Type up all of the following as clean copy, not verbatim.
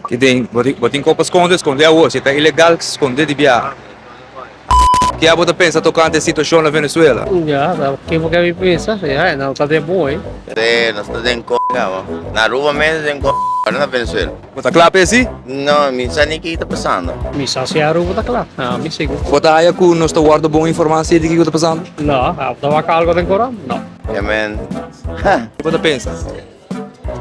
Que tem, botem copa esconder a outra, tá ilegal esconder de viagem. Que a bota pensa tocante a situação na Venezuela? Ya, ¿qué es lo que me piensa? Ya, no, está de boa, Sí, nosotros en Conga, na rua mesmo em Conga, na Venezuela. Bota claro assim? Não, me sabe nem o que está passando. Mi saciar rubo, está claro. Ah, me sigo. Bota aí que nós está guardando boa informação de que está passando. No, ¿estaba acá algo de Corán? No. Yeah, man. Que bota pensa?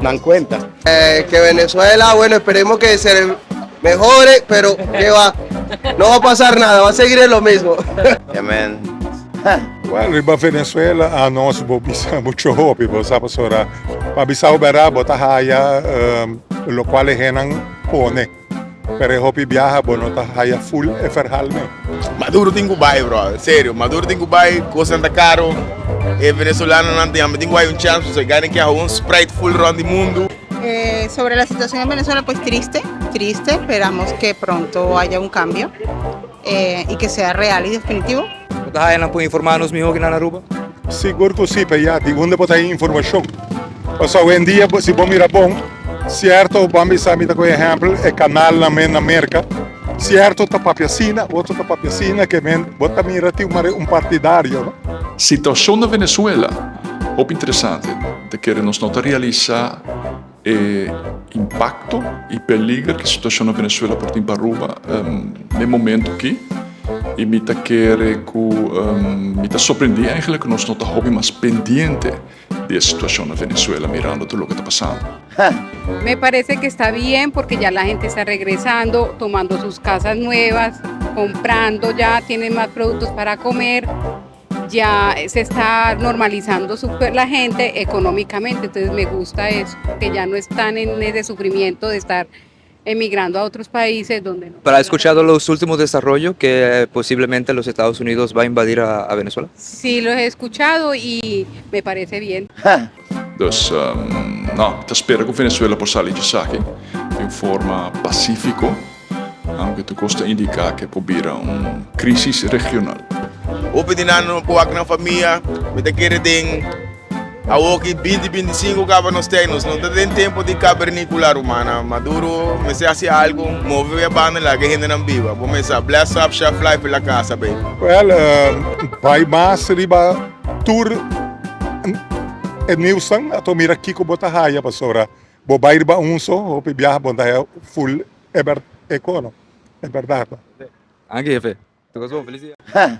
Dan cuenta. Que Venezuela, bueno, esperemos que se mejore, pero que va, no va a pasar nada, va a seguir en lo mismo. Yeah, man. Well, riba Venezuela a nós bobisa muito hopi, sabe sora. Babisa ubera bota haya lo qual genan pone. Pero hopi viaja bonota haya full eferhalme. Maduro tem Dubai, bro. Sério, Maduro tem Dubai, coisa anda caro. E venezolano não tem, mas tem um chance, se ganha que é um Sprite full round do mundo. Sobre la situación en Venezuela, pues triste, esperamos que pronto haya un cambio y que sea real y definitivo. Bota aí não põe informar nos melhor que na Aruba? Seguro que sim, ya, de onde botar informação. Mas hoje em dia, se bom mira bom, certo, vamos saber com exemplo, é canal na América. Certo, tá papiacina, outro tá papiacina, que men, bota mira tem partidário, não? Situação na Venezuela, muito interessante, de que nos nota realizar impacto e perigo que a situação na Venezuela por tempo Aruba no momento aqui. E me está me está surpreendendo eigenlijk que nós não está hobby mais pendiente de situação na Venezuela mirando todo lo que está pasando. Me parece que está bien porque ya la gente está regresando, tomando sus casas nuevas, comprando ya, tienen más productos para comer, ya se está normalizando la gente económicamente, entonces me gusta eso, que ya no están en ese sufrimiento de estar emigrando a otros países donde no. ¿Para escuchado los últimos desarrollos que posiblemente los Estados Unidos va a invadir a Venezuela? Sí, los he escuchado y me parece bien. Dus não, espero que a Venezuela possa sair de saque de forma pacífica, aunque tu costa indicar que pobira uma crise regional. O pedinano po ak na família, me te querer tem a oki 20-25 cava nos temos, não tem tempo de cavernicular humana. Maduro, me se hace algo, move a banda lá que gente não viva. Vou começar bless up, chef life pela casa, baby. Well, vai mais riba tour e Nilson, a to mira aqui com bota haya pasora. Bo vai riba só, hopi viaja bonda full econo. É verdade. Anche, Jefe. Te gostou? Felicidade.